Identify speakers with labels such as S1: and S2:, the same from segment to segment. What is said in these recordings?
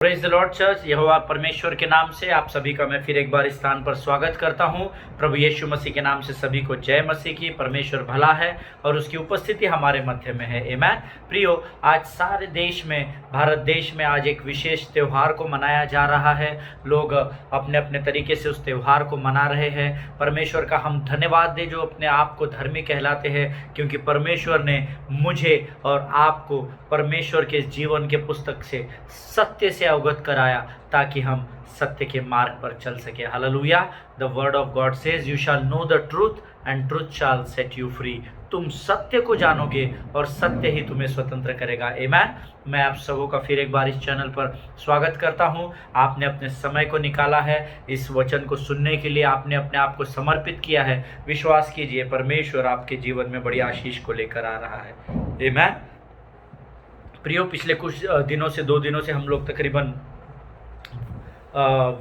S1: Praise the Lord church, यहोवा परमेश्वर के नाम से आप सभी का मैं फिर एक बार इस स्थान पर स्वागत करता हूं। प्रभु यीशु मसीह के नाम से सभी को जय मसीह की। परमेश्वर भला है और उसकी उपस्थिति हमारे मध्य में है। आमीन। प्रियो, आज सारे देश में, भारत देश में आज एक विशेष त्यौहार को मनाया जा रहा है। लोग अपने अपने तरीके से उस त्यौहार को मना रहे हैं। परमेश्वर का हम धन्यवाद दें जो अपने आप को धर्मी कहलाते हैं, क्योंकि परमेश्वर ने मुझे और आपको परमेश्वर के जीवन के पुस्तक से सत्य से अवगत कराया ताकि हम सत्य के मार्ग पर चल सके। Hallelujah. The word of God says you shall know the truth and truth shall set you free. तुम सत्य को जानोगे और सत्य ही तुम्हें स्वतंत्र करेगा। आमीन। मैं आप सबों का फिर एक बार इस चैनल पर स्वागत करता हूं। आपने अपने समय को निकाला है इस वचन को सुनने के लिए, आपने अपने आप को समर्पित किया है। विश्वास कीजिए, परमेश्वर आपके जीवन में बड़ी आशीष को लेकर आ रहा है। आमीन। प्रियो, पिछले कुछ दिनों से 2 दिनों से हम लोग तकरीबन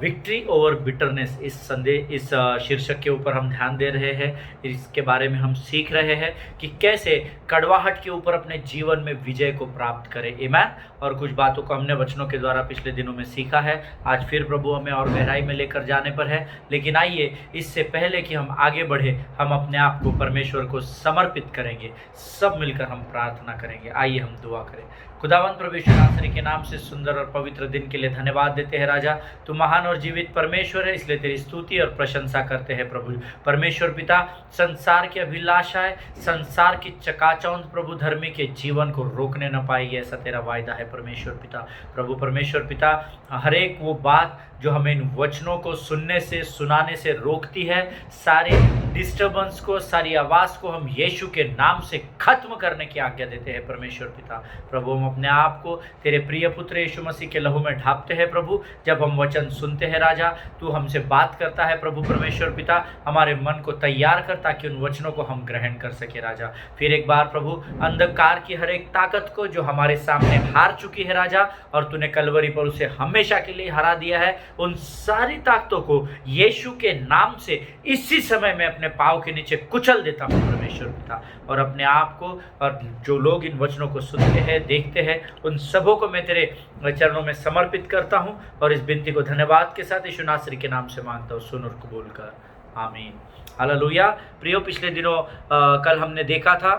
S1: विक्ट्री ओवर बिटरनेस इस शीर्षक के ऊपर हम ध्यान दे रहे हैं। इसके बारे में हम सीख रहे हैं कि कैसे कड़वाहट के ऊपर अपने जीवन में विजय को प्राप्त करें। आमीन। और कुछ बातों को हमने वचनों के द्वारा पिछले दिनों में सीखा है। आज फिर प्रभु हमें और गहराई में लेकर जाने पर है। लेकिन आइए, इससे पहले कि हम आगे बढ़े, हम अपने आप को परमेश्वर को समर्पित करेंगे। सब मिलकर हम प्रार्थना करेंगे। आइए हम दुआ करें। खुदावंद प्रभु यीशु नासरी के नाम से सुंदर और पवित्र दिन के लिए धन्यवाद देते हैं। राजा, तू महान और जीवित परमेश्वर है, इसलिए तेरी स्तुति और प्रशंसा करते हैं। प्रभु परमेश्वर पिता, संसार की अभिलाषाएं, संसार की चकाचौंध प्रभु धर्मी के जीवन को रोकने न पाएगी, ऐसा तेरा वायदा है परमेश्वर पिता। प्रभु परमेश्वर पिता, हर एक वो बात जो हमें इन वचनों को सुनने से, सुनाने से रोकती है, सारे डिस्टर्बेंस को, सारी आवाज़ को हम यीशु के नाम से खत्म करने की आज्ञा देते हैं परमेश्वर पिता। प्रभु, हम अपने आप को तेरे प्रिय पुत्र यीशु मसीह के लहू में ढापते हैं। प्रभु, जब हम वचन सुनते हैं राजा, तू हमसे बात करता है। प्रभु परमेश्वर पिता, हमारे मन को तैयार कर ताकि उन वचनों को हम ग्रहण कर सके। राजा, फिर एक बार प्रभु, अंधकार की हर एक ताकत को जो हमारे सामने हार चुकी है राजा, और तूने कलवरी पर उसे हमेशा के लिए हरा दिया है, उन सारी ताकतों को यीशु के नाम से इसी समय में अपने पांव के नीचे कुचल देता हूँ परमेश्वर पिता। और अपने आप को और जो लोग इन वचनों को सुनते हैं, देखते हैं, उन सबों को मैं तेरे चरणों में समर्पित करता हूँ। और इस विनती को धन्यवाद के साथ यीशु नासरी के नाम से मांगता हूँ, सुन और कबूल कर। आमीन। हालेलुया। प्रियो, पिछले दिनों कल हमने देखा था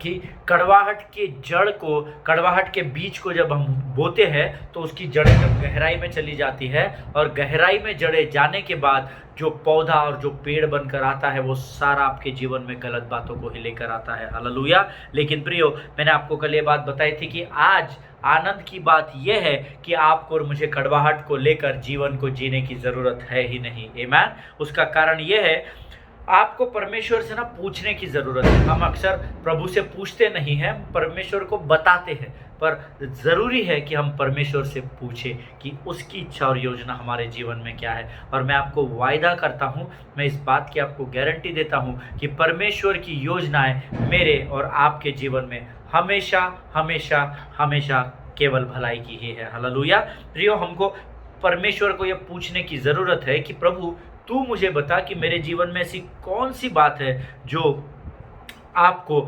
S1: कि कड़वाहट के जड़ को, कड़वाहट के बीज को जब हम बोते हैं तो उसकी जड़ें जब गहराई में चली जाती है, और गहराई में जड़ें जाने के बाद जो पौधा और जो पेड़ बनकर आता है, वो सारा आपके जीवन में गलत बातों को ही लेकर आता है। हालेलुया। लेकिन प्रियो, मैंने आपको कल ये बात बताई थी कि आज आनंद की बात यह है कि आपको और मुझे कड़वाहट को लेकर जीवन को जीने की ज़रूरत है ही नहीं। आमीन। उसका कारण यह है, आपको परमेश्वर से ना पूछने की ज़रूरत है। हम अक्सर प्रभु से पूछते नहीं हैं, परमेश्वर को बताते हैं। पर ज़रूरी है कि हम परमेश्वर से पूछें कि उसकी इच्छा और योजना हमारे जीवन में क्या है। और मैं आपको वायदा करता हूँ, मैं इस बात की आपको गारंटी देता हूँ कि परमेश्वर की योजनाएं मेरे और आपके जीवन में हमेशा हमेशा हमेशा केवल भलाई की ही है। हालेलुया। प्रियो, हमको परमेश्वर को यह पूछने की ज़रूरत है कि प्रभु, तू मुझे बता कि मेरे जीवन में ऐसी कौन सी बात है जो आपको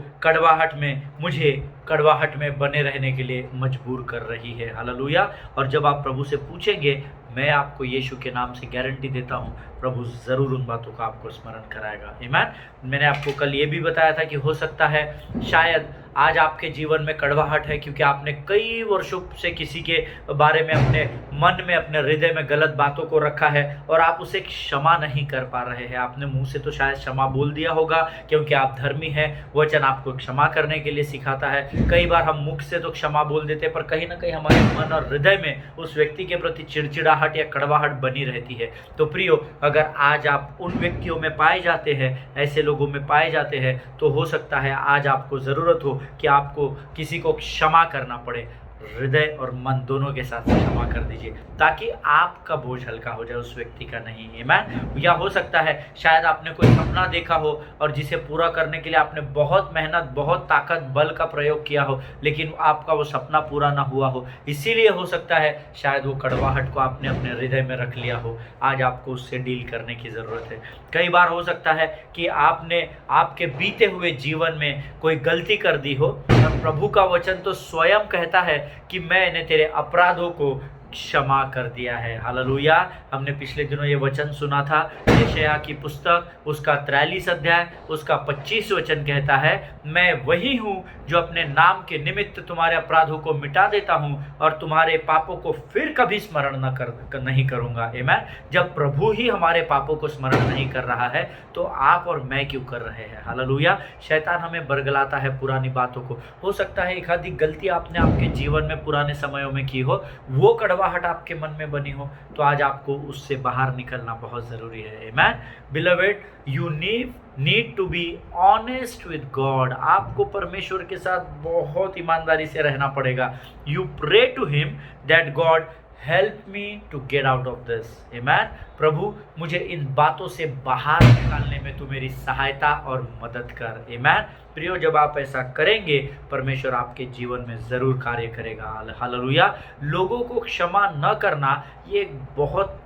S1: मुझे कड़वाहट में बने रहने के लिए मजबूर कर रही है। हालेलुया। और जब आप प्रभु से पूछेंगे, मैं आपको यीशु के नाम से गारंटी देता हूँ, प्रभु ज़रूर उन बातों का आपको स्मरण कराएगा। आमीन। मैंने आपको कल ये भी बताया था कि हो सकता है शायद आज आपके जीवन में कड़वाहट है, क्योंकि आपने कई वर्षों से किसी के बारे में अपने मन में, अपने हृदय में गलत बातों को रखा है और आप उसे क्षमा नहीं कर पा रहे हैं। आपने मुंह से तो शायद क्षमा बोल दिया होगा, क्योंकि आप धर्मी हैं, वचन आपको क्षमा करने के लिए सिखाता है। कई बार हम मुख से तो क्षमा बोल देते हैं, पर कहीं ना कहीं हमारे मन और हृदय में उस व्यक्ति के प्रति चिड़चिड़ाहट या कड़वाहट बनी रहती है। तो प्रियो, अगर आज आप उन व्यक्तियों में पाए जाते हैं, ऐसे लोगों में पाए जाते हैं, तो हो सकता है आज आपको ज़रूरत हो कि आपको किसी को क्षमा करना पड़े। हृदय और मन दोनों के साथ क्षमा कर दीजिए, ताकि आपका बोझ हल्का हो जाए, उस व्यक्ति का नहीं। आमीन। या हो सकता है शायद आपने कोई सपना देखा हो और जिसे पूरा करने के लिए आपने बहुत मेहनत, बहुत ताकत, बल का प्रयोग किया हो, लेकिन आपका वो सपना पूरा ना हुआ हो। इसीलिए हो सकता है शायद वो कड़वाहट को आपने अपने हृदय में रख लिया हो। आज आपको उससे डील करने की ज़रूरत है। कई बार हो सकता है कि आपने आपके बीते हुए जीवन में कोई गलती कर दी हो, और प्रभु का वचन तो स्वयं कहता है कि मैंने तेरे अपराधों को क्षमा कर दिया है। हालेलुया। हमने पिछले दिनों ये वचन सुना था, यशायाह की पुस्तक उसका 43 अध्याय उसका 25 वचन कहता है, मैं वही हूँ जो अपने नाम के निमित्त तुम्हारे अपराधों को मिटा देता हूँ और तुम्हारे पापों को फिर कभी स्मरण नहीं करूँगा। आमीन। जब प्रभु ही हमारे पापों को स्मरण नहीं कर रहा है तो आप और मैं क्यों कर रहे हैं। हालेलुया। शैतान हमें बरगलाता है पुरानी बातों को। हो सकता है एक आधी गलती आपने आपके जीवन में पुराने समयों में की हो, वो कड़वाहट आपके मन में बनी हो, तो आज आपको उससे बाहर निकलना बहुत ज़रूरी है। आमीन। Beloved, you need to be honest with God. आपको परमेश्वर के साथ बहुत ईमानदारी से रहना पड़ेगा। You pray to him that God help me to get out of this. आमीन। प्रभु, मुझे इन बातों से बाहर निकालने में तू मेरी सहायता और मदद कर। आमीन। प्रियो, जब आप ऐसा करेंगे परमेश्वर आपके जीवन में ज़रूर कार्य करेगा। हालेलुया। लोगों को क्षमा न करना ये एक बहुत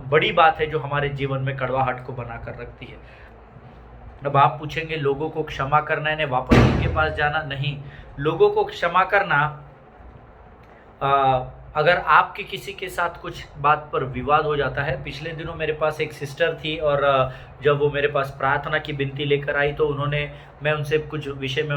S1: बड़ी बात है जो हमारे जीवन में कड़वाहट को बना कर रखती है। अब आप पूछेंगे, लोगों को क्षमा करना है वापस उनके पास जाना? नहीं। लोगों को क्षमा करना, अगर आपके किसी के साथ कुछ बात पर विवाद हो जाता है। पिछले दिनों मेरे पास एक सिस्टर थी और जब वो मेरे पास प्रार्थना की विनती लेकर आई तो मैं उनसे कुछ विषय में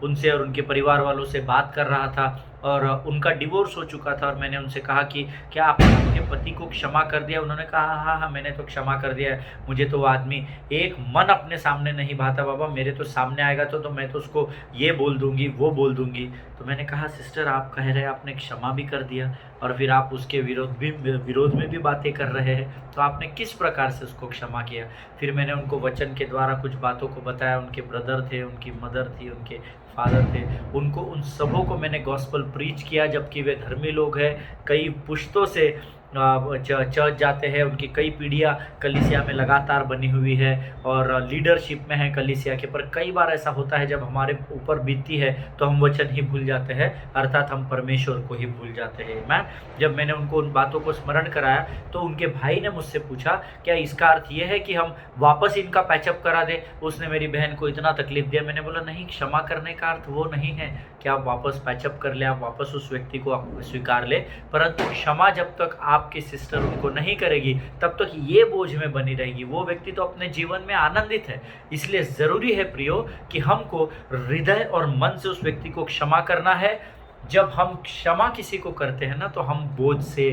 S1: उनसे और उनके परिवार वालों से बात कर रहा था और उनका डिवोर्स हो चुका था और मैंने उनसे कहा कि क्या आपने अपने पति को क्षमा कर दिया? उन्होंने कहा हाँ मैंने तो क्षमा कर दिया है। मुझे तो वो आदमी एक मन अपने सामने नहीं भाता बाबा, मेरे तो सामने आएगा तो मैं तो उसको ये बोल दूंगी वो बोल दूंगी। तो मैंने कहा सिस्टर, आप कह रहे हैं आपने क्षमा भी कर दिया और फिर आप उसके विरोध में भी बातें कर रहे हैं, तो आपने किस प्रकार से उसको क्षमा किया? फिर मैंने उनको वचन के द्वारा कुछ बातों को बताया। उनके ब्रदर थे, उनकी मदर थी, उनके फादर थे, उन सबों को मैंने गॉस्पल प्रीच किया, जबकि वे धर्मी लोग हैं, कई पुश्तों से चर्च जाते हैं, उनकी कई पीढ़ियाँ कलीसिया में लगातार बनी हुई है और लीडरशिप में है कलीसिया के। पर कई बार ऐसा होता है जब हमारे ऊपर बीतती है तो हम वचन ही भूल जाते हैं, अर्थात हम परमेश्वर को ही भूल जाते हैं। जब मैंने उनको उन बातों को स्मरण कराया तो उनके भाई ने मुझसे पूछा, क्या इसका अर्थ ये है कि हम वापस इनका पैचअप करा दें? उसने मेरी बहन को इतना तकलीफ दिया। मैंने बोला नहीं, क्षमा करने का अर्थ वो नहीं है कि आप वापस पैचअप कर ले, आप वापस उस व्यक्ति को स्वीकार ले, परंतु क्षमा जब तक आपकी सिस्टर उनको नहीं करेगी तब तक ये बोझ में बनी रहेगी। वो व्यक्ति तो अपने जीवन में आनंदित है। इसलिए ज़रूरी है प्रियो कि हमको हृदय और मन से उस व्यक्ति को क्षमा करना है। जब हम क्षमा किसी को करते हैं ना तो हम बोझ से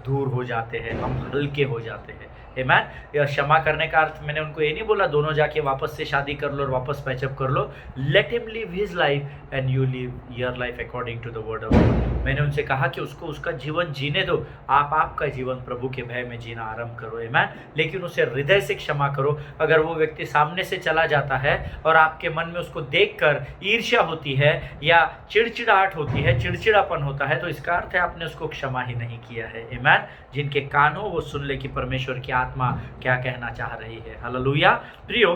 S1: दूर हो जाते हैं, हम हल्के हो जाते हैं। आमीन। या क्षमा करने का अर्थ मैंने उनको ये नहीं बोला दोनों जाके वापस से शादी कर लो और वापस पैचअप कर लो। Let him live his life and you live your life according to the word of God. मैंने उनसे कहा कि उसको उसका जीवन जीने दो, आप आपका जीवन प्रभु के भय में जीना आरंभ करो। आमीन। लेकिन उसे हृदय से क्षमा करो। अगर वो व्यक्ति सामने से चला जाता है और आपके मन में उसको देखकर ईर्ष्या होती है या चिड़चिड़ाहट होती है, चिड़चिड़ापन होता है, तो इसका अर्थ है आपने उसको क्षमा ही नहीं किया है। आमीन। जिनके कान हो वो सुन ले कि परमेश्वर की आत्मा क्या कहना चाह रही है। हालेलुया। प्रियो,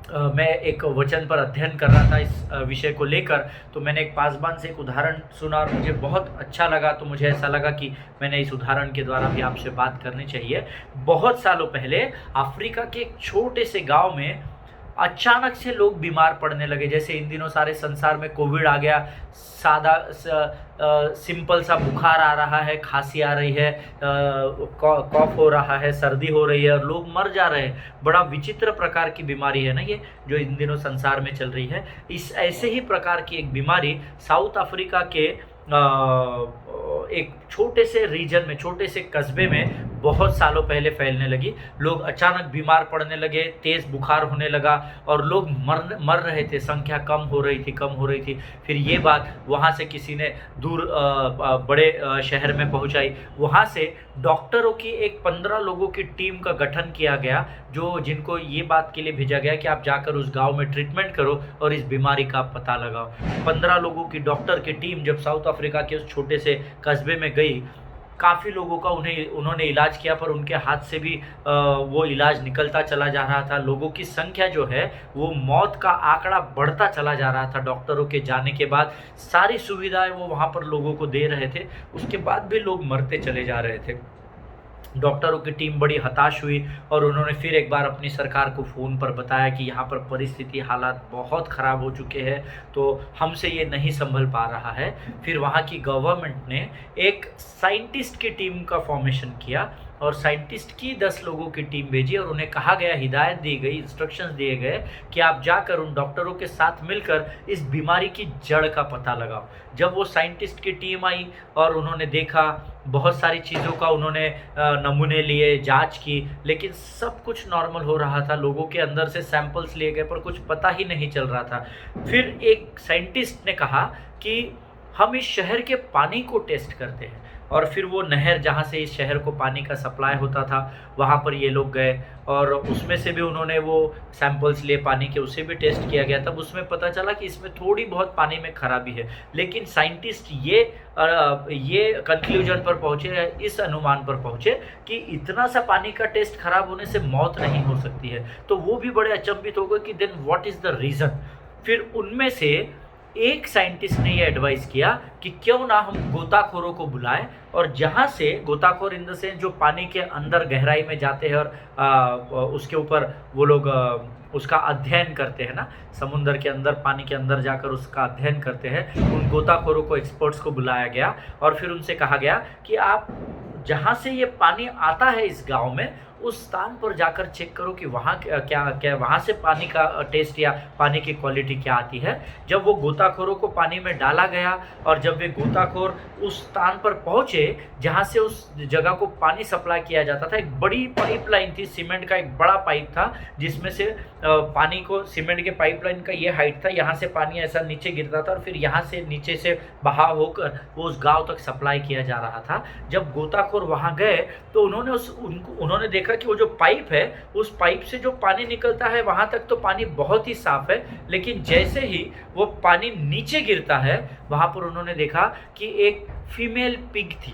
S1: मैं एक वचन पर अध्ययन कर रहा था इस विषय को लेकर, तो मैंने एक पासबान से एक उदाहरण सुना और मुझे बहुत अच्छा लगा। तो मुझे ऐसा लगा कि मैंने इस उदाहरण के द्वारा भी आपसे बात करनी चाहिए। बहुत सालों पहले अफ्रीका के एक छोटे से गांव में अचानक से लोग बीमार पड़ने लगे। जैसे इन दिनों सारे संसार में कोविड आ गया, सिंपल सा बुखार आ रहा है, खांसी आ रही है, कॉफ हो रहा है, सर्दी हो रही है और लोग मर जा रहे हैं। बड़ा विचित्र प्रकार की बीमारी है ना ये, जो इन दिनों संसार में चल रही है। इस ऐसे ही प्रकार की एक बीमारी साउथ अफ्रीका के एक छोटे से रीजन में, छोटे से कस्बे में बहुत सालों पहले फैलने लगी। लोग अचानक बीमार पड़ने लगे, तेज़ बुखार होने लगा और लोग मर रहे थे, संख्या कम हो रही थी। फिर ये बात वहाँ से किसी ने दूर बड़े शहर में पहुँचाई। वहाँ से डॉक्टरों की एक 15 लोगों की टीम का गठन किया गया, जिनको ये बात के लिए भेजा गया कि आप जाकर उस गांव में ट्रीटमेंट करो और इस बीमारी का पता लगाओ। 15 लोगों की डॉक्टर की टीम जब साउथ अफ्रीका के उस छोटे से कस्बे में गई, काफ़ी लोगों का उन्होंने इलाज किया, पर उनके हाथ से भी वो इलाज निकलता चला जा रहा था। लोगों की संख्या जो है वो मौत का आंकड़ा बढ़ता चला जा रहा था। डॉक्टरों के जाने के बाद सारी सुविधाएं वो वहाँ पर लोगों को दे रहे थे, उसके बाद भी लोग मरते चले जा रहे थे। डॉक्टरों की टीम बड़ी हताश हुई और उन्होंने फिर एक बार अपनी सरकार को फ़ोन पर बताया कि यहाँ पर परिस्थिति हालात बहुत ख़राब हो चुके हैं, तो हमसे ये नहीं संभल पा रहा है। फिर वहाँ की गवर्नमेंट ने एक साइंटिस्ट की टीम का फॉर्मेशन किया और साइंटिस्ट की 10 लोगों की टीम भेजी और उन्हें कहा गया, हिदायत दी गई, इंस्ट्रक्शंस दिए गए कि आप जाकर उन डॉक्टरों के साथ मिलकर इस बीमारी की जड़ का पता लगाओ। जब वो साइंटिस्ट की टीम आई और उन्होंने देखा, बहुत सारी चीज़ों का उन्होंने नमूने लिए, जांच की, लेकिन सब कुछ नॉर्मल हो रहा था। लोगों के अंदर से सैंपल्स लिए गए पर कुछ पता ही नहीं चल रहा था। फिर एक साइंटिस्ट ने कहा कि हम इस शहर के पानी को टेस्ट करते हैं, और फिर वो नहर जहाँ से इस शहर को पानी का सप्लाई होता था वहाँ पर ये लोग गए और उसमें से भी उन्होंने वो सैंपल्स लिए पानी के, उसे भी टेस्ट किया गया। तब उसमें पता चला कि इसमें थोड़ी बहुत पानी में खराबी है, लेकिन साइंटिस्ट ये कंक्लूजन पर पहुँचे, इस अनुमान पर पहुँचे कि इतना सा पानी का टेस्ट खराब होने से मौत नहीं हो सकती है। तो वो भी बड़े अचंभित हो गए कि then what is the reason. फिर उनमें से एक साइंटिस्ट ने ये एडवाइस किया कि क्यों ना हम गोताखोरों को बुलाएं और जहाँ से गोताखोर इन द सेंस जो पानी के अंदर गहराई में जाते हैं और उसके ऊपर वो लोग उसका अध्ययन करते हैं ना, समुद्र के अंदर, पानी के अंदर जाकर उसका अध्ययन करते हैं, उन गोताखोरों को, एक्सपर्ट्स को बुलाया गया और फिर उनसे कहा गया कि आप जहाँ से ये पानी आता है इस गांव में, उस स्थान पर जाकर चेक करो कि वहाँ क्या वहाँ से पानी का टेस्ट या पानी की क्वालिटी क्या आती है। जब वो गोताखोरों को पानी में डाला गया और जब वे गोताखोर उस स्थान पर पहुँचे जहाँ से उस जगह को पानी सप्लाई किया जाता था, एक बड़ी पाइपलाइन थी, सीमेंट का एक बड़ा पाइप था जिसमें से पानी को, सीमेंट के पाइपलाइन का ये हाइट था, यहाँ से पानी ऐसा नीचे गिरता था और फिर यहाँ से नीचे से बहाव होकर वो उस गाँव तक सप्लाई किया जा रहा था। जब गोताखोर वहाँ गए तो उन्होंने देखा कि वो जो पाइप है, उस पाइप से जो पानी निकलता है वहाँ तक तो पानी बहुत ही साफ है, लेकिन जैसे ही वो पानी नीचे गिरता है वहाँ पर उन्होंने देखा कि एक फीमेल पिग थी,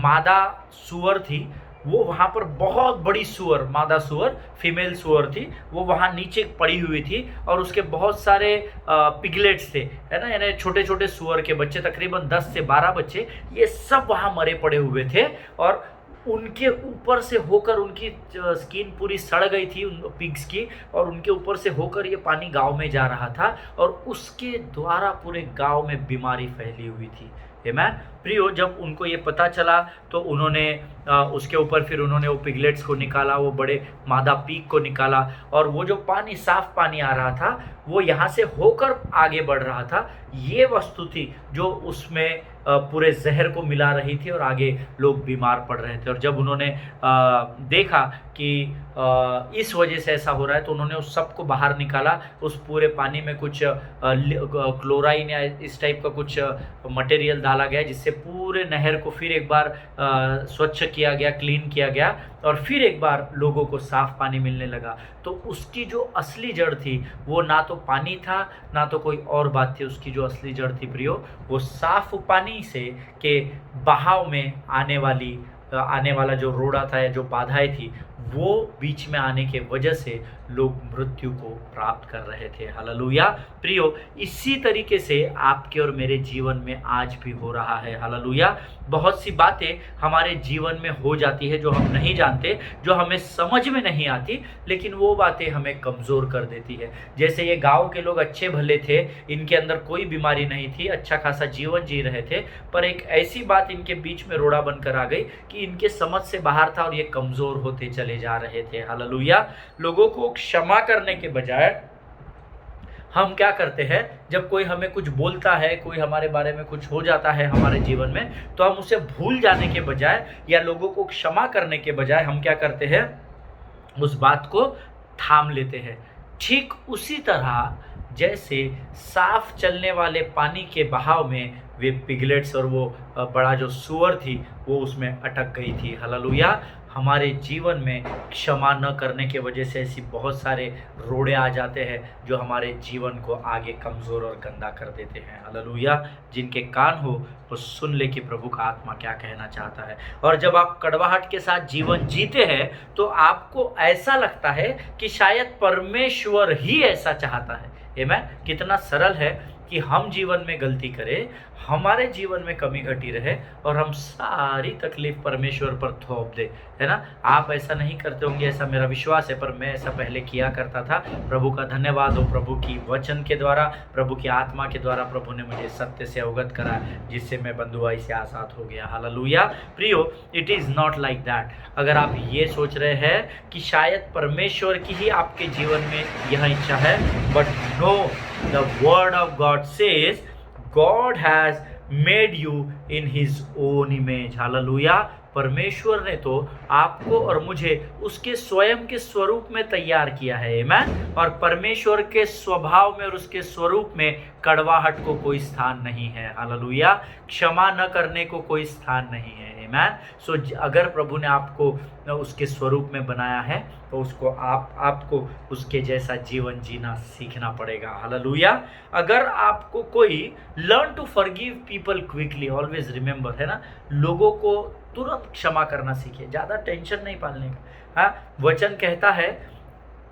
S1: मादा सुअर थी, वो वहाँ पर बहुत बड़ी सुअर, मादा सुअर, फीमेल सुअर थी, वो वहाँ नीचे पड़ी हुई थी और उसके बहुत सारे पिगलेट्स थे, है ना, यानी छोटे छोटे सुअर के बच्चे, तकरीबन 10 से 12 बच्चे, ये सब वहाँ मरे पड़े हुए थे और उनके ऊपर से होकर उनकी स्किन पूरी सड़ गई थी उन पिग्स की और उनके ऊपर से होकर ये पानी गांव में जा रहा था और उसके द्वारा पूरे गांव में बीमारी फैली हुई थी। आमेन प्रियो, जब उनको ये पता चला तो उन्होंने उसके ऊपर फिर उन्होंने वो पिगलेट्स को निकाला, वो बड़े मादा पीक को निकाला और वो जो पानी, साफ पानी आ रहा था, वो यहाँ से होकर आगे बढ़ रहा था। ये वस्तु थी जो उसमें पूरे जहर को मिला रही थी और आगे लोग बीमार पड़ रहे थे। और जब उन्होंने देखा कि इस वजह से ऐसा हो रहा है तो उन्होंने उस सब को बाहर निकाला। उस पूरे पानी में कुछ क्लोराइन या इस टाइप का कुछ मटेरियल डाला गया जिससे पूरे नहर को फिर एक बार स्वच्छ किया गया, क्लीन किया गया और फिर एक बार लोगों को साफ पानी मिलने लगा। तो उसकी जो असली जड़ थी वो ना तो पानी था ना तो कोई और बात थी। उसकी जो असली जड़ थी प्रियो, वो साफ पानी से के बहाव में आने वाला जो रोड़ा था या जो बाधाएं थी, वो बीच में आने के वजह से लोग मृत्यु को प्राप्त कर रहे थे। हालेलुया प्रियो, इसी तरीके से आपके और मेरे जीवन में आज भी हो रहा है। हालेलुया, बहुत सी बातें हमारे जीवन में हो जाती है जो हम नहीं जानते, जो हमें समझ में नहीं आती, लेकिन वो बातें हमें कमज़ोर कर देती है। जैसे ये गांव के लोग अच्छे भले थे, इनके अंदर कोई बीमारी नहीं थी, अच्छा खासा जीवन जी रहे थे, पर एक ऐसी बात इनके बीच में रोड़ा बनकर आ गई कि इनके समझ से बाहर था और ये कमज़ोर होते चले जा रहे थे। हालेलुया, लोगों को क्षमा करने के बजाय हम क्या करते हैं, जब कोई हमें कुछ बोलता है, कोई हमारे बारे में कुछ हो जाता है हमारे जीवन में, तो हम उसे भूल जाने के बजाय या लोगों को क्षमा करने के बजाय हम क्या करते हैं, उस बात को थाम लेते हैं। ठीक उसी तरह जैसे साफ चलने वाले पानी के बहाव में वे पिगलेट्स और वो बड़ा जो सुअर थी वो उसमें अटक गई थी। हालेलुया, हमारे जीवन में क्षमा न करने की वजह से ऐसी बहुत सारे रोड़े आ जाते हैं जो हमारे जीवन को आगे कमज़ोर और गंदा कर देते हैं। हालेलुया, जिनके कान हो वो सुन ले कि प्रभु का आत्मा क्या कहना चाहता है। और जब आप कड़वाहट के साथ जीवन जीते हैं तो आपको ऐसा लगता है कि शायद परमेश्वर ही ऐसा चाहता है। आमेन, कितना सरल है कि हम जीवन में गलती करें, हमारे जीवन में कमी घटी रहे और हम सारी तकलीफ परमेश्वर पर थोप दे, है ना। आप ऐसा नहीं करते होंगे, ऐसा मेरा विश्वास है, पर मैं ऐसा पहले किया करता था। प्रभु का धन्यवाद हो, प्रभु की वचन के द्वारा, प्रभु की आत्मा के द्वारा प्रभु ने मुझे सत्य से अवगत करा, जिससे मैं बंधुआई से आज़ाद हो गया। हालेलुया। प्रियो, it is not like that. अगर आप ये सोच रहे हैं कि शायद परमेश्वर की ही आपके जीवन में यह इच्छा है, but no, the word of God says God has made you in his own image. Hallelujah. परमेश्वर ने तो आपको और मुझे उसके स्वयं के स्वरूप में तैयार किया है, आमीन। और परमेश्वर के स्वभाव में और उसके स्वरूप में कड़वाहट को कोई स्थान नहीं है। हालेलुया। क्षमा न करने को कोई स्थान नहीं है, आमीन। सो अगर प्रभु ने आपको उसके स्वरूप में बनाया है तो उसको आपको उसके जैसा जीवन जीना सीखना पड़ेगा। हालेलुया। अगर आपको कोई learn to forgive people quickly, always remember, है ना, लोगों को तुरंत क्षमा करना सीखिए, ज़्यादा टेंशन नहीं पालने का। हाँ, वचन कहता है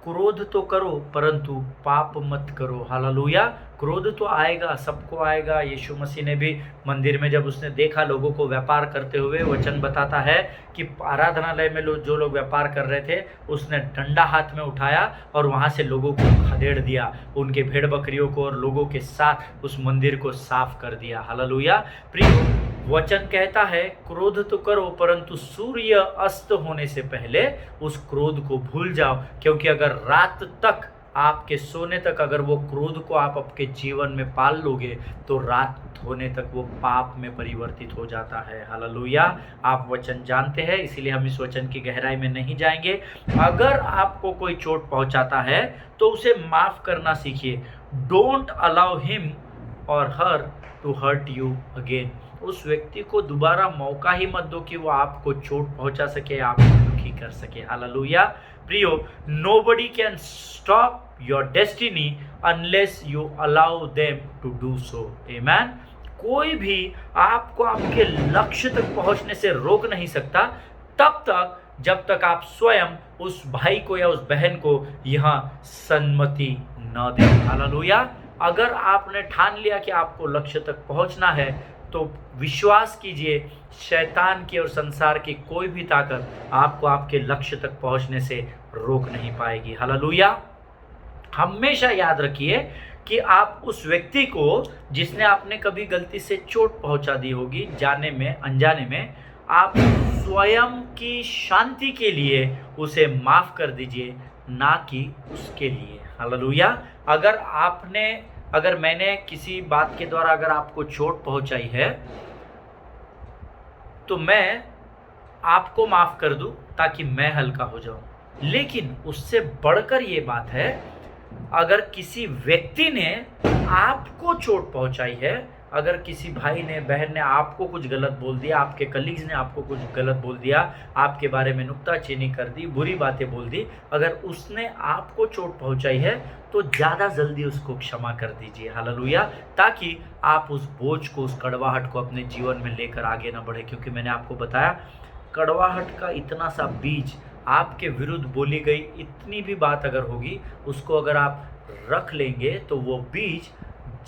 S1: क्रोध तो करो परंतु पाप मत करो। हालेलुया। क्रोध तो आएगा, सबको आएगा। यीशु मसीह ने भी मंदिर में जब उसने देखा लोगों को व्यापार करते हुए, वचन बताता है कि आराधनालय में जो लोग व्यापार कर रहे थे, उसने डंडा हाथ में उठाया और वहाँ से लोगों को खदेड़ दिया, उनके भेड़ बकरियों को और लोगों के साथ उस मंदिर को साफ कर दिया। हालेलुया। प्रिय, वचन कहता है क्रोध तो करो परंतु सूर्य अस्त होने से पहले उस क्रोध को भूल जाओ, क्योंकि अगर रात तक, आपके सोने तक अगर वो क्रोध को आप आपके जीवन में पाल लोगे तो रात होने तक वो पाप में परिवर्तित हो जाता है। हालेलुया। आप वचन जानते हैं, इसीलिए हम इस वचन की गहराई में नहीं जाएंगे। अगर आपको कोई चोट पहुंचाता है तो उसे माफ करना सीखिए। डोंट अलाउ हिम और her to hurt you again. उस व्यक्ति को दोबारा मौका ही मत दो कि वो आपको चोट पहुंचा सके, आपको दुखी कर सके। हालेलुया। प्रियो, nobody can stop your destiny unless you allow them to do so, आमीन। कोई भी आपको आपके लक्ष्य तक पहुंचने से रोक नहीं सकता तब तक जब तक आप स्वयं उस भाई को या उस बहन को यहाँ सम्मति न दें। हालेलुया। अगर आपने ठान लिया कि आपको लक्ष्य तक पहुंचना है तो विश्वास कीजिए, शैतान की और संसार की कोई भी ताकत आपको आपके लक्ष्य तक पहुंचने से रोक नहीं पाएगी। हालेलुया। हमेशा याद रखिए कि आप उस व्यक्ति को जिसने आपने कभी गलती से चोट पहुंचा दी होगी, जाने में अनजाने में, आप स्वयं की शांति के लिए उसे माफ कर दीजिए, ना कि उसके लिए। हालेलुया। अगर मैंने किसी बात के द्वारा अगर आपको चोट पहुंचाई है तो मैं आपको माफ कर दूं ताकि मैं हल्का हो जाऊं। लेकिन उससे बढ़कर ये बात है, अगर किसी व्यक्ति ने आपको चोट पहुंचाई है, अगर किसी भाई ने, बहन ने आपको कुछ गलत बोल दिया, आपके कलीग्स ने आपको कुछ गलत बोल दिया, आपके बारे में नुक्ताचीनी कर दी, बुरी बातें बोल दी, अगर उसने आपको चोट पहुंचाई है तो ज़्यादा जल्दी उसको क्षमा कर दीजिए। हालेलुया। ताकि आप उस बोझ को, उस कड़वाहट को अपने जीवन में लेकर आगे ना बढ़े। क्योंकि मैंने आपको बताया, कड़वाहट का इतना सा बीज, आपके विरुद्ध बोली गई इतनी भी बात अगर होगी, उसको अगर आप रख लेंगे तो वो बीज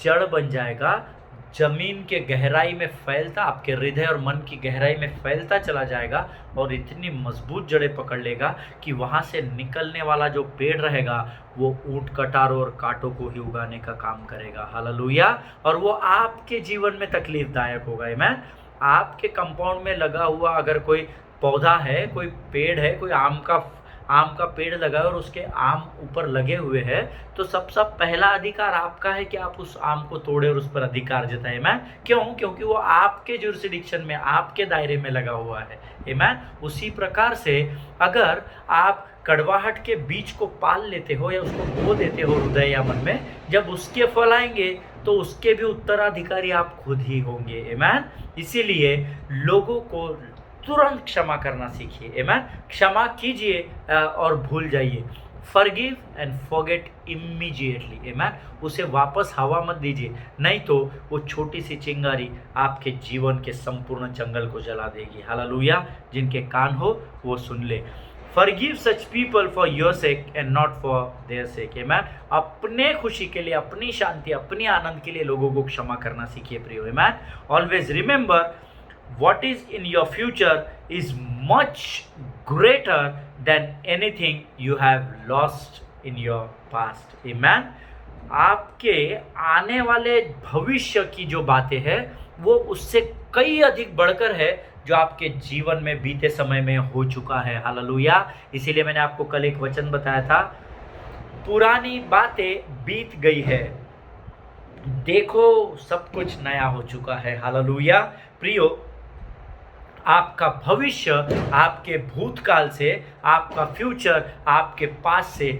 S1: जड़ बन जाएगा, जमीन के गहराई में फैलता, आपके हृदय और मन की गहराई में फैलता चला जाएगा और इतनी मजबूत जड़ें पकड़ लेगा कि वहाँ से निकलने वाला जो पेड़ रहेगा वो ऊंट कटारों और कांटों को ही उगाने का काम करेगा। हालेलुया। और वो आपके जीवन में तकलीफदायक होगा। आमीन। आपके कंपाउंड में लगा हुआ अगर कोई पौधा है, कोई पेड़ है, कोई आम का पेड़ लगा है और उसके आम ऊपर लगे हुए हैं, तो सबसे पहला अधिकार आपका है कि आप उस आम को तोड़े और उस पर अधिकार जताएं। मैं क्यों? क्योंकि वो आपके जुरिसडिक्शन में, आपके दायरे में लगा हुआ है। आमीन। उसी प्रकार से अगर आप कड़वाहट के बीज को पाल लेते हो या उसको बो देते हो हृदय या मन में, जब उसके फल आएंगे तो उसके भी उत्तराधिकारी आप खुद ही होंगे। आमीन। इसीलिए लोगों को तुरंत क्षमा करना सीखिए। आमीन। क्षमा कीजिए और भूल जाइए। Forgive and forget immediately. आमीन। उसे वापस हवा मत दीजिए, नहीं तो वो छोटी सी चिंगारी आपके जीवन के संपूर्ण जंगल को जला देगी। हालेलुया। जिनके कान हो वो सुन ले। Forgive such people for your sake and not for their sake. Amen. अपने खुशी के लिए, अपनी शांति, अपनी आनंद के लिए लोगों को क्षमा करना सीखिए प्रियो. Amen. Always remember what is in your future is much greater than anything you have lost in your past. Amen. आपके आने वाले भविष्य की जो बातें हैं वो उससे कई अधिक बढ़कर है जो आपके जीवन में बीते समय में हो चुका है. हालेलुया. इसीलिए मैंने आपको कल एक वचन बताया था, पुरानी बातें बीत गई है, देखो सब कुछ नया हो चुका है. हालेलुया. प्रियो, आपका भविष्य आपके भूतकाल से, आपका फ्यूचर आपके पास से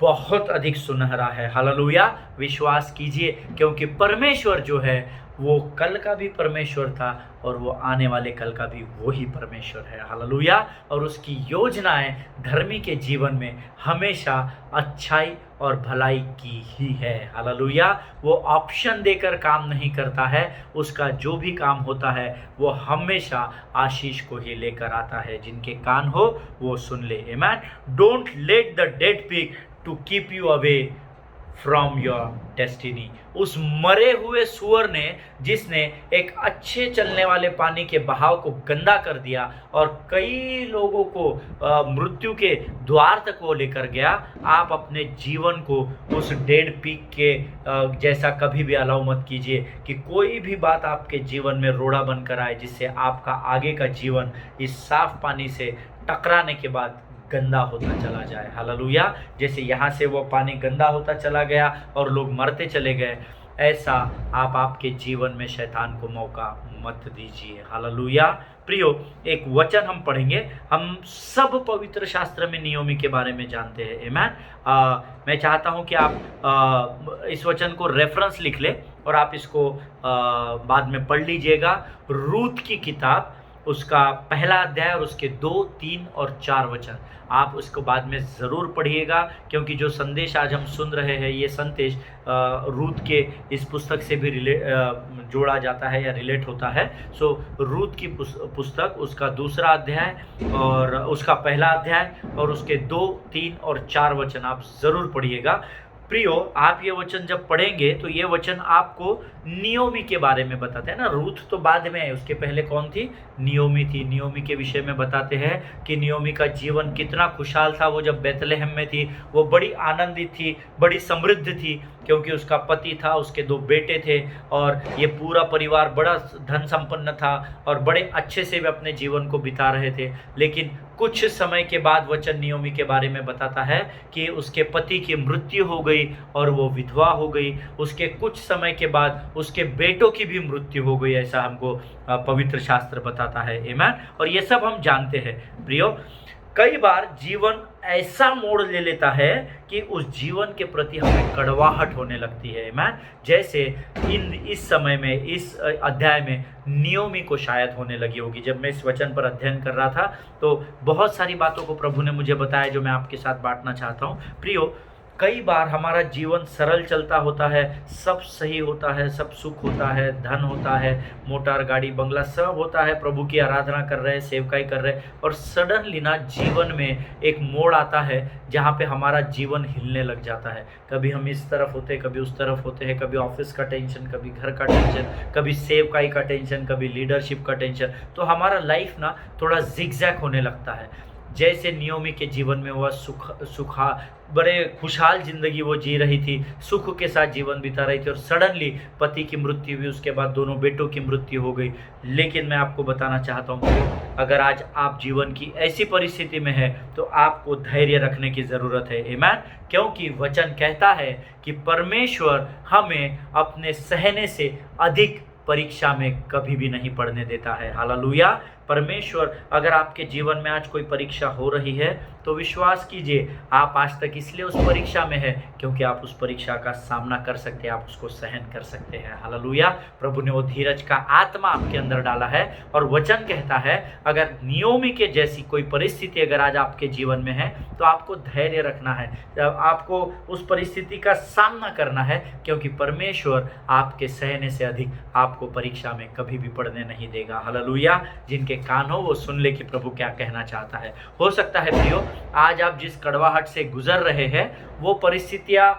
S1: बहुत अधिक सुनहरा है. हालेलुया. विश्वास कीजिए, क्योंकि परमेश्वर जो है वो कल का भी परमेश्वर था और वो आने वाले कल का भी वही परमेश्वर है. हालेलुया. और उसकी योजनाएं धर्मी के जीवन में हमेशा अच्छाई और भलाई की ही है. हालेलुया. वो ऑप्शन देकर काम नहीं करता है, उसका जो भी काम होता है वो हमेशा आशीष को ही लेकर आता है. जिनके कान हो वो सुन ले. आमीन. Don't let the dead pig to keep you away from your destiny. उस मरे हुए सुअर ने, जिसने एक अच्छे चलने वाले पानी के बहाव को गंदा कर दिया और कई लोगों को मृत्यु के द्वार तक वो लेकर गया, आप अपने जीवन को उस डेड पिग के जैसा कभी भी अलाउ मत कीजिए कि कोई भी बात आपके जीवन में रोड़ा बनकर आए जिससे आपका आगे का जीवन इस साफ पानी से टकराने के बाद गंदा होता चला जाए. हालेलुया. जैसे यहाँ से वो पानी गंदा होता चला गया और लोग मरते चले गए, ऐसा आप आपके जीवन में शैतान को मौका मत दीजिए. हालेलुया. प्रियो, एक वचन हम पढ़ेंगे. हम सब पवित्र शास्त्र में नियोमी के बारे में जानते हैं. आमीन. मैं चाहता हूँ कि आप इस वचन को रेफरेंस लिख लें और आप इसको बाद में पढ़ लीजिएगा. रूत की किताब, उसका पहला अध्याय और उसके 2, 3 और 4 वचन आप उसको बाद में ज़रूर पढ़िएगा, क्योंकि जो संदेश आज हम सुन रहे हैं ये संदेश रूत के इस पुस्तक से भी जोड़ा जाता है या रिलेट होता है. सो रूत की पुस्तक, उसका दूसरा अध्याय और उसका पहला अध्याय और उसके 2, 3 और 4 वचन आप ज़रूर पढ़िएगा. प्रियो, आप ये वचन जब पढ़ेंगे तो ये वचन आपको नियोमी के बारे में बताते हैं ना. रूथ तो बाद में है, उसके पहले कौन थी? नियोमी थी. नियोमी के विषय में बताते हैं कि नियोमी का जीवन कितना खुशहाल था. वो जब बेतलेहम में थी वो बड़ी आनंदित थी, बड़ी समृद्ध थी, क्योंकि उसका पति था, उसके 2 बेटे थे और ये पूरा परिवार बड़ा धन संपन्न था और बड़े अच्छे से वे अपने जीवन को बिता रहे थे. लेकिन कुछ समय के बाद वचन नियोमी के बारे में बताता है कि उसके पति की मृत्यु हो गई और वो विधवा हो गई. उसके कुछ समय के बाद उसके बेटों की भी मृत्यु हो गई, ऐसा हमको पवित्र शास्त्र बताता है. आमीन. और ये सब हम जानते हैं. प्रियो, कई बार जीवन ऐसा मोड़ ले लेता है कि उस जीवन के प्रति हमें कड़वाहट होने लगती है. आमीन. जैसे इस समय में, इस अध्याय में नियोमी को शायद होने लगी होगी. जब मैं इस वचन पर अध्ययन कर रहा था तो बहुत सारी बातों को प्रभु ने मुझे बताया जो मैं आपके साथ बांटना चाहता हूँ. प्रियो, कई बार हमारा जीवन सरल चलता होता है, सब सही होता है, सब सुख होता है, धन होता है, मोटर गाड़ी बंगला सब होता है, प्रभु की आराधना कर रहे हैं, सेवकाई कर रहे हैं, और सडनली ना जीवन में एक मोड़ आता है जहाँ पे हमारा जीवन हिलने लग जाता है. कभी हम इस तरफ होते हैं, कभी उस तरफ होते हैं, कभी ऑफिस का टेंशन, कभी घर का टेंशन, कभी सेवकाई का टेंशन, कभी लीडरशिप का टेंशन. तो हमारा लाइफ ना थोड़ा जिगजैग होने लगता है. जैसे नियोमी के जीवन में वह सुखा बड़े खुशहाल जिंदगी वो जी रही थी, सुख के साथ जीवन बिता रही थी, और सडनली पति की मृत्यु हुई, उसके बाद दोनों बेटों की मृत्यु हो गई. लेकिन मैं आपको बताना चाहता हूँ कि अगर आज आप जीवन की ऐसी परिस्थिति में है तो आपको धैर्य रखने की ज़रूरत है. आमीन. क्योंकि वचन कहता है कि परमेश्वर हमें अपने सहने से अधिक परीक्षा में कभी भी नहीं पढ़ने देता है. हालेलुया. परमेश्वर, अगर आपके जीवन में आज कोई परीक्षा हो रही है तो विश्वास कीजिए, आप आज तक इसलिए उस परीक्षा में है क्योंकि आप उस परीक्षा का सामना कर सकते हैं, आप उसको सहन कर सकते हैं. हालेलुया. प्रभु ने वो धीरज का आत्मा आपके अंदर डाला है. और वचन कहता है अगर नियोमी के जैसी कोई परिस्थिति अगर आज आपके जीवन में है तो आपको धैर्य रखना है, आपको उस परिस्थिति का सामना करना है, क्योंकि परमेश्वर आपके सहने से अधिक आपको परीक्षा में कभी भी पढ़ने नहीं देगा. हालेलुया. जिनके जिसके कान हो वो सुन ले कि प्रभु क्या कहना चाहता है। हो सकता है प्रियो, आज आप जिस कड़वाहट से गुजर रहे हैं वो परिस्थितियाँ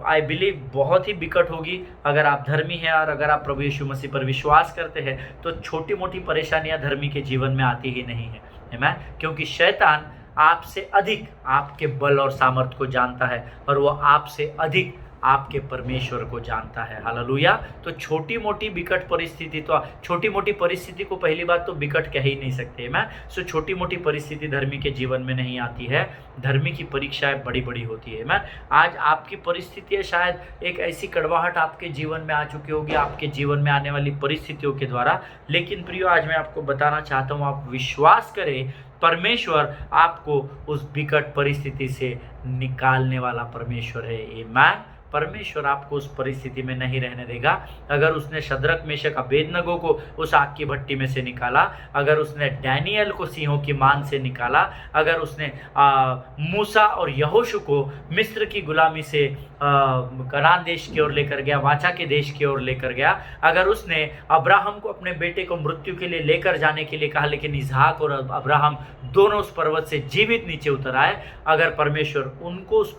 S1: आई बिलीव बहुत ही बिकट होगी। अगर आप धर्मी हैं और अगर आप प्रभु यीशु मसीह पर विश्वास करते हैं तो छोटी मोटी परेशानियां धर्मी के जीवन में आती ही नहीं है, आमीन। क्योंकि शैतान आपसे अधिक आपके बल और सामर्थ्य को जानता है और वो आपसे अधिक आपके परमेश्वर को जानता है। हालेलुया। तो छोटी मोटी बिकट परिस्थिति, तो छोटी मोटी परिस्थिति को पहली बात तो बिकट कह ही नहीं सकते मैं। सो छोटी मोटी परिस्थिति धर्मी के जीवन में नहीं आती है, धर्मी की परीक्षाएं बड़ी बड़ी होती है मैं। आज आपकी परिस्थितियाँ शायद एक ऐसी कड़वाहट आपके जीवन में आ चुकी होगी, आपके जीवन में आने वाली परिस्थितियों के द्वारा। लेकिन प्रियो, आज मैं आपको बताना चाहता हूँ, आप विश्वास करें, परमेश्वर आपको उस बिकट परिस्थिति से निकालने वाला परमेश्वर है। आमीन। परमेश्वर आपको उस परिस्थिति में नहीं रहने देगा। अगर उसने शद्रक मेशक अबेदनगो को उस आग की भट्टी में से निकाला, अगर उसने डैनियल को सिंहों की मान से निकाला, अगर उसने मूसा और यहोशू को मिस्र की गुलामी से कनान देश की ओर लेकर गया, वाचा के देश की ओर लेकर गया, अगर उसने अब्राहम को अपने बेटे को मृत्यु के लिए लेकर जाने के लिए कहा, लेकिन इसहाक और अब्राहम दोनों उस पर्वत से जीवित नीचे उतर आए, अगर परमेश्वर उनको उस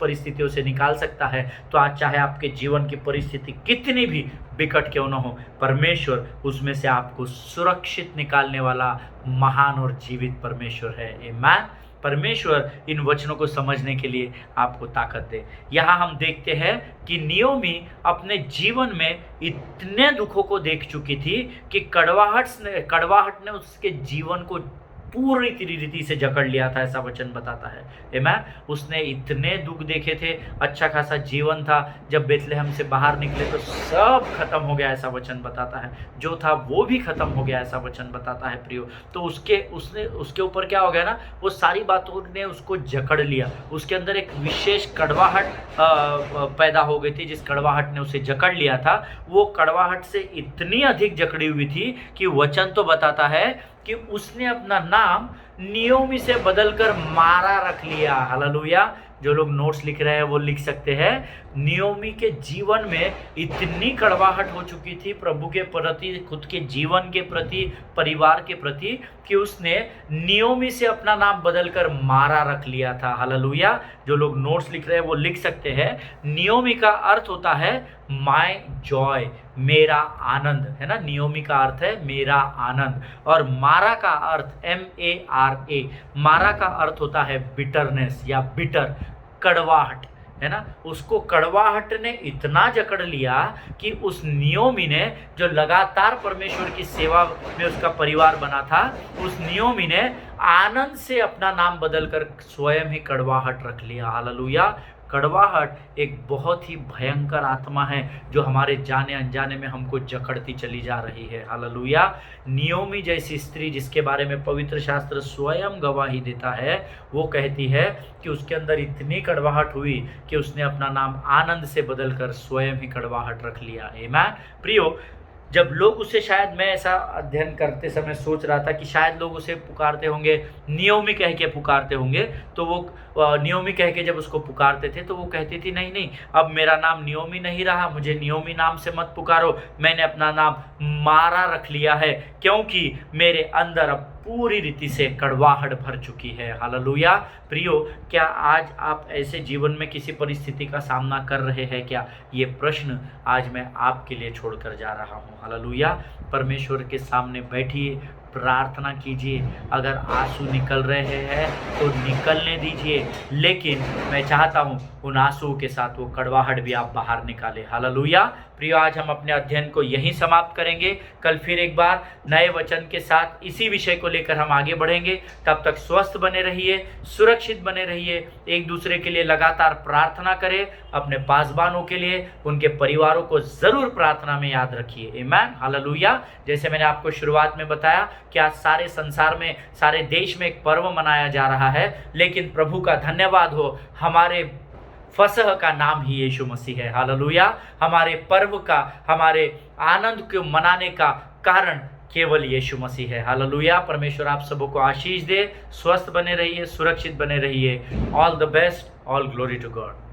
S1: परिस्थितियों से निकाल सकता है, तो आज चाहे आपके जीवन की परिस्थिति कितनी भी बिकट क्यों न हो, परमेश्वर उसमें से आपको सुरक्षित निकालने वाला महान और जीवित परमेश्वर है। आमीन। परमेश्वर इन वचनों को समझने के लिए आपको ताकत दे। यहाँ हम देखते हैं कि नियोमी अपने जीवन में इतने दुखों को देख चुकी थी कि कड़वाहट ने उसके जीवन को पूरी रीति से जकड़ लिया था, ऐसा वचन बताता है। आमीन। उसने इतने दुख देखे थे, अच्छा खासा जीवन था, जब बेथलेहम से बाहर निकले तो सब खत्म हो गया, ऐसा वचन बताता है। जो था वो भी खत्म हो गया, ऐसा वचन बताता है प्रियो। तो उसके ऊपर क्या हो गया ना, वो सारी बातों ने उसको जकड़ लिया, उसके अंदर एक विशेष कड़वाहट पैदा हो गई थी। जिस कड़वाहट ने उसे जकड़ लिया था, वो कड़वाहट से इतनी अधिक जकड़ी हुई थी कि वचन तो बताता है कि उसने अपना नाम नियोमी से बदलकर मारा रख लिया। हालेलुया। जो लोग नोट्स लिख रहे हैं वो लिख सकते हैं, नियोमी के जीवन में इतनी कड़वाहट हो चुकी थी प्रभु के प्रति, खुद के जीवन के प्रति, परिवार के प्रति, कि उसने नियोमी से अपना नाम बदलकर मारा रख लिया था। हालेलुया। जो लोग नोट्स लिख रहे हैं वो लिख सकते हैं, नियोमी का अर्थ होता है माय जॉय, मेरा आनंद, है ना। नियोमी का अर्थ है मेरा आनंद, और मारा का अर्थ MARA, मारा का अर्थ होता है बिटरनेस या बिटर, कड़वाहट, है ना। उसको कड़वाहट ने इतना जकड़ लिया कि उस नियोमी ने, जो लगातार परमेश्वर की सेवा में उसका परिवार बना था, उस नियोमी ने आनंद से अपना नाम बदलकर स्वयं ही कड़वाहट रख लिया। हालेलुया। कड़वाहट एक बहुत ही भयंकर आत्मा है जो हमारे जाने अनजाने में हमको जकड़ती चली जा रही है। हालेलुया। नियोमी जैसी स्त्री, जिसके बारे में पवित्र शास्त्र स्वयं गवाही देता है, वो कहती है कि उसके अंदर इतनी कड़वाहट हुई कि उसने अपना नाम आनंद से बदलकर स्वयं ही कड़वाहट रख लिया। आमीन। प्रियो, जब लोग उसे, शायद मैं ऐसा अध्ययन करते समय सोच रहा था कि शायद लोग उसे पुकारते होंगे, नियोमी कह के पुकारते होंगे, तो वो नियोमी कह के जब उसको पुकारते थे तो वो कहती थी, नहीं नहीं, अब मेरा नाम नियोमी नहीं रहा, मुझे नियोमी नाम से मत पुकारो, मैंने अपना नाम मारा रख लिया है, क्योंकि मेरे अंदर अब पूरी रीति से कड़वाहट भर चुकी है। हालेलुया। प्रियो, क्या आज आप ऐसे जीवन में किसी परिस्थिति का सामना कर रहे हैं क्या? ये प्रश्न आज मैं आपके लिए छोड़कर जा रहा हूँ। हालेलुया। परमेश्वर के सामने बैठिए, प्रार्थना कीजिए। अगर आंसू निकल रहे हैं तो निकलने दीजिए, लेकिन मैं चाहता हूँ उन आंसुओं के साथ वो कड़वाहट भी आप बाहर निकालें। हालेलुया। प्रियो, आज हम अपने अध्ययन को यहीं समाप्त करेंगे। कल फिर एक बार नए वचन के साथ इसी विषय को लेकर हम आगे बढ़ेंगे। तब तक स्वस्थ बने रहिए, सुरक्षित बने रहिए, एक दूसरे के लिए लगातार प्रार्थना करें, अपने पासबानों के लिए, उनके परिवारों को जरूर प्रार्थना में याद रखिए। आमीन। हालेलुया। जैसे मैंने आपको शुरुआत में बताया कि आज सारे संसार में, सारे देश में एक पर्व मनाया जा रहा है, लेकिन प्रभु का धन्यवाद हो, हमारे फसह का नाम ही यीशु मसीह है। हालेलुया। हमारे पर्व का, हमारे आनंद को मनाने का कारण केवल यीशु मसीह है। हालेलुया। परमेश्वर आप सबों को आशीष दे। स्वस्थ बने रहिए, सुरक्षित बने रहिए। All the best, all glory to God.